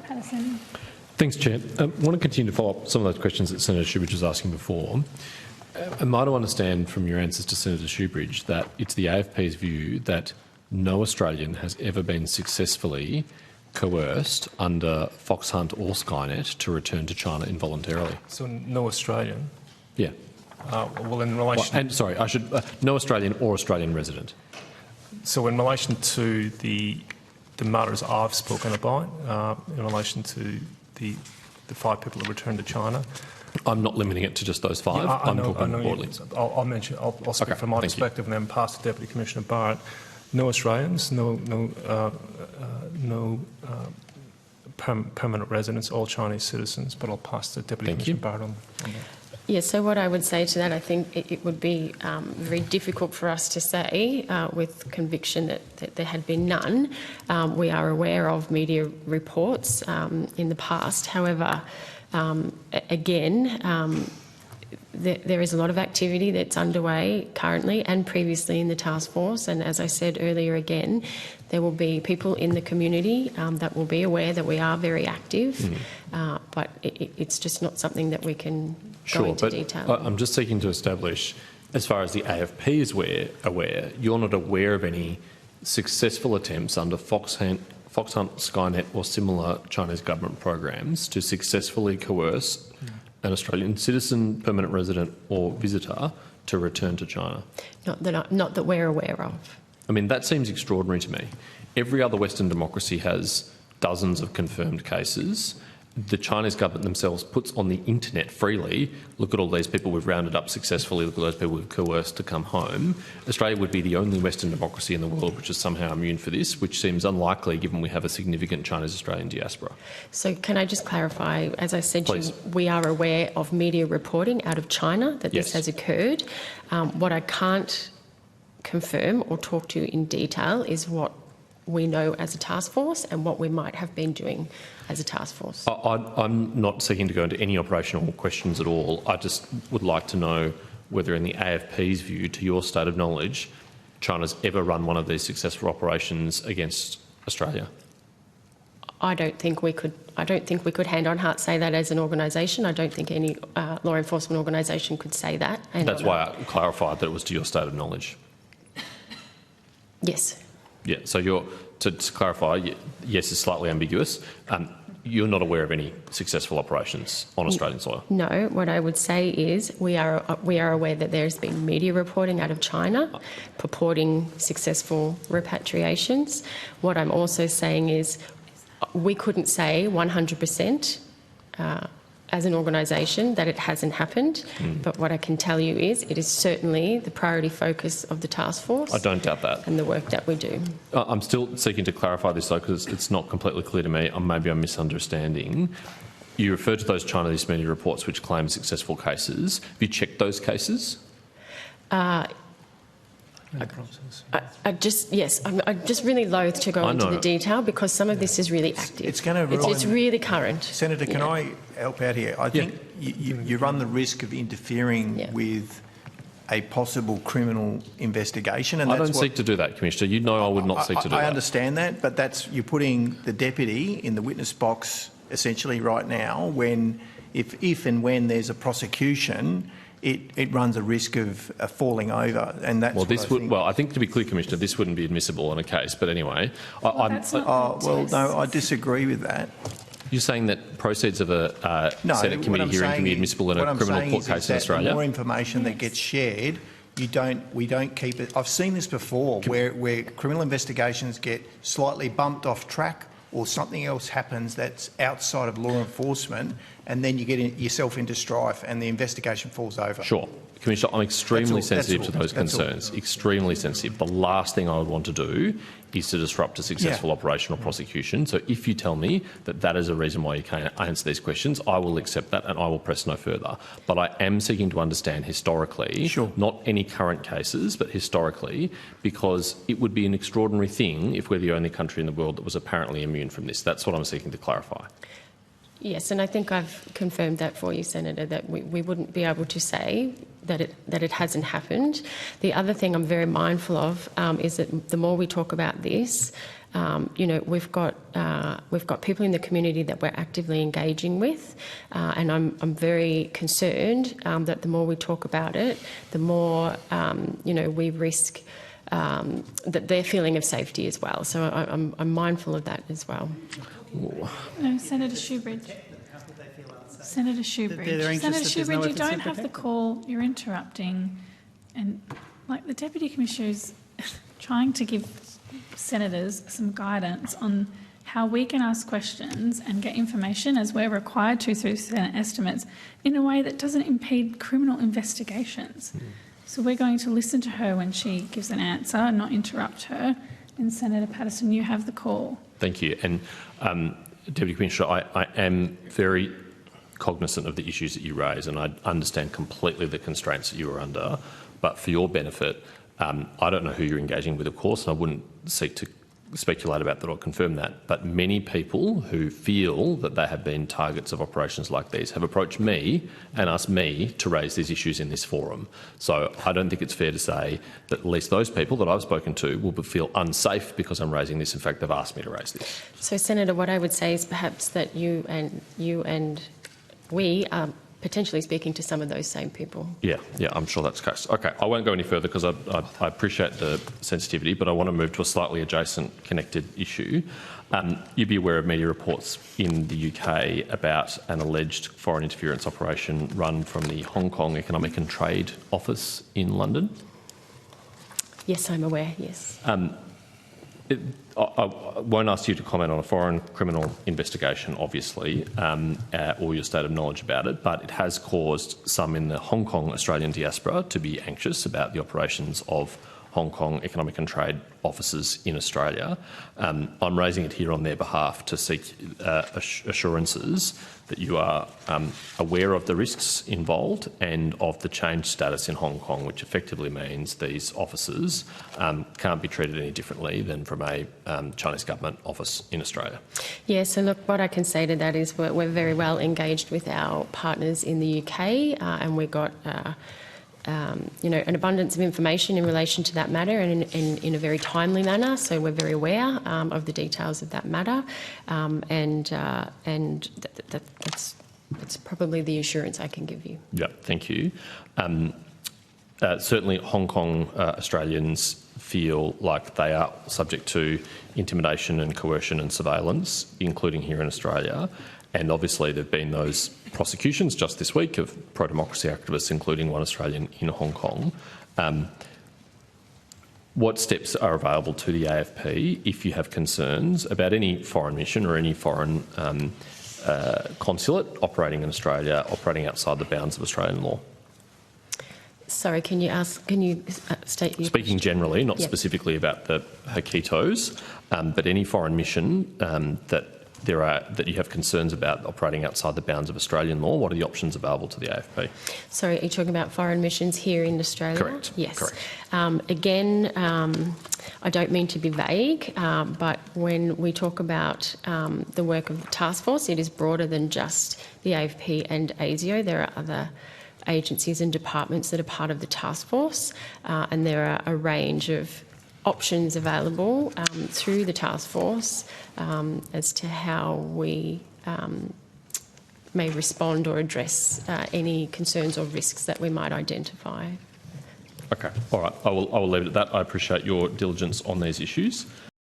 Senator Patterson. Thanks, Chair. I want to continue to follow up some of those questions that Senator Shoebridge was asking before. Am I to understand from your answers to Senator Shoebridge that it's the AFP's view that no Australian has ever been successfully coerced under Fox Hunt or Skynet to return to China involuntarily? So no Australian? Yeah. Well, in relation... And sorry, I should... no Australian or Australian resident. So in relation to the matters I've spoken about, in relation to the 5 people that returned to China... I'm not limiting it to just those 5. Yeah, I'm talking broadly. I'll mention. I'll speak from my perspective and then pass to Deputy Commissioner Barrett. No Australians, no permanent residents, all Chinese citizens. But I'll pass to Deputy Commissioner Barrett on that. Yes, so what I would say to that, I think it would be very difficult for us to say with conviction that there had been none. We are aware of media reports in the past. However, again, there is a lot of activity that's underway currently and previously in the task force, and as I said earlier again, there will be people in the community that will be aware that we are very active, but it's just not something that we can go into detail. I'm just seeking to establish, as far as the AFP is aware, you're not aware of any successful attempts under Fox Hunt, Skynet or similar Chinese government programs to successfully coerce an Australian citizen, permanent resident or visitor to return to China? Not that we're aware of. I mean, that seems extraordinary to me. Every other Western democracy has dozens of confirmed cases. The Chinese government themselves puts on the internet freely, look at all these people we've rounded up successfully, look at those people we've coerced to come home. Australia would be the only Western democracy in the world which is somehow immune for this, which seems unlikely given we have a significant Chinese-Australian diaspora. So can I just clarify, as I said, Please. we are aware of media reporting out of China that this has occurred. What I can't confirm or talk to in detail is what we know as a task force and what we might have been doing as a task force. I'm not seeking to go into any operational questions at all. I just would like to know whether in the AFP's view, to your state of knowledge, China's ever run one of these successful operations against Australia. I don't think we could hand on heart say that as an organisation. I don't think any law enforcement organisation could say that. That's why I clarified that it was to your state of knowledge. Yes. Yeah, so to clarify, yes is slightly ambiguous. You're not aware of any successful operations on Australian soil? No, what I would say is we are aware that there's been media reporting out of China purporting successful repatriations. What I'm also saying is we couldn't say 100% as an organisation that it hasn't happened, but what I can tell you is it is certainly the priority focus of the task force. I don't doubt that. And the work that we do. I'm still seeking to clarify this though, because it's not completely clear to me, or maybe I'm misunderstanding. You referred to those Chinese media reports which claim successful cases. Have you checked those cases? I'm just really loath to go into the detail because some of this is really active. It's really current. Senator, can I help out here? I think you run the risk of interfering with a possible criminal investigation. And I don't seek to do that, Commissioner. You know I would not seek to do that. I understand that, but you're putting the deputy in the witness box essentially right now when, if and when there's a prosecution, it runs a risk of falling over, and that's I think to be clear, Commissioner, this wouldn't be admissible in a case. But anyway, I disagree with that. You're saying that proceeds of a Senate committee hearing can be admissible in a criminal court case in Australia? The more information that gets shared, we don't keep it. I've seen this before, where criminal investigations get slightly bumped off track, or something else happens that's outside of law enforcement, and then you get yourself into strife and the investigation falls over. Sure. Commissioner, I'm extremely sensitive to those concerns, extremely sensitive. The last thing I would want to do is to disrupt a successful operation or prosecution. So if you tell me that that is a reason why you can't answer these questions, I will accept that and I will press no further. But I am seeking to understand historically, not any current cases, but historically, because it would be an extraordinary thing if we're the only country in the world that was apparently immune from this. That's what I'm seeking to clarify. Yes, and I think I've confirmed that for you, Senator, that we wouldn't be able to say that it hasn't happened. The other thing I'm very mindful of is that the more we talk about this, You know, we've got people in the community that we're actively engaging with, and I'm very concerned that the more we talk about it, the more you know, we risk that their feeling of safety as well. So I'm mindful of that as well. No, Senator Shoebridge. Senator Shoebridge. Senator Shoebridge, you don't have the call. You're interrupting, and like the Deputy Commissioner's trying to give senators some guidance on how we can ask questions and get information as we're required to through Senate estimates in a way that doesn't impede criminal investigations. So we're going to listen to her when she gives an answer and not interrupt her. And Senator Patterson, you have the call. Thank you. And Deputy Commissioner, I am very cognizant of the issues that you raise, and I understand completely the constraints that you are under. But for your benefit, I don't know who you're engaging with, of course, and I wouldn't seek to speculate about that or confirm that. But many people who feel that they have been targets of operations like these have approached me and asked me to raise these issues in this forum. So I don't think it's fair to say that at least those people that I've spoken to will feel unsafe because I'm raising this. In fact, they've asked me to raise this. So, Senator, what I would say is perhaps that you and we are potentially speaking to some of those same people. Yeah, I'm sure that's the case. Okay, I won't go any further because I appreciate the sensitivity, but I want to move to a slightly adjacent, connected issue. You'd be aware of media reports in the UK about an alleged foreign interference operation run from the Hong Kong Economic and Trade Office in London? Yes, I'm aware, yes. I won't ask you to comment on a foreign criminal investigation, obviously, or your state of knowledge about it, but it has caused some in the Hong Kong Australian diaspora to be anxious about the operations of Hong Kong Economic and Trade offices in Australia. I'm raising it here on their behalf to seek assurances that you are aware of the risks involved and of the changed status in Hong Kong, which effectively means these offices can't be treated any differently than from a Chinese government office in Australia. Yes, and look, what I can say to that is we're very well engaged with our partners in the UK, and we've got you know, an abundance of information in relation to that matter, and in a very timely manner. So we're very aware of the details of that matter, and that's probably the assurance I can give you. Yeah, thank you. Certainly, Hong Kong Australians feel like they are subject to intimidation and coercion and surveillance, including here in Australia. And obviously there have been those prosecutions just this week of pro-democracy activists, including one Australian in Hong Kong. What steps are available to the AFP if you have concerns about any foreign mission or any foreign consulate operating in Australia, operating outside the bounds of Australian law? Sorry, can you state your Speaking generally, not specifically about the Hakitos, but any foreign mission that you have concerns about operating outside the bounds of Australian law, what are the options available to the AFP? Sorry, are you talking about foreign missions here in Australia? Correct. Yes. Correct. Again, I don't mean to be vague, but when we talk about the work of the task force, it is broader than just the AFP and ASIO. There are other agencies and departments that are part of the task force, and there are a range of options available through the task force as to how we may respond or address any concerns or risks that we might identify. Okay, all right. I will leave it at that. I appreciate your diligence on these issues.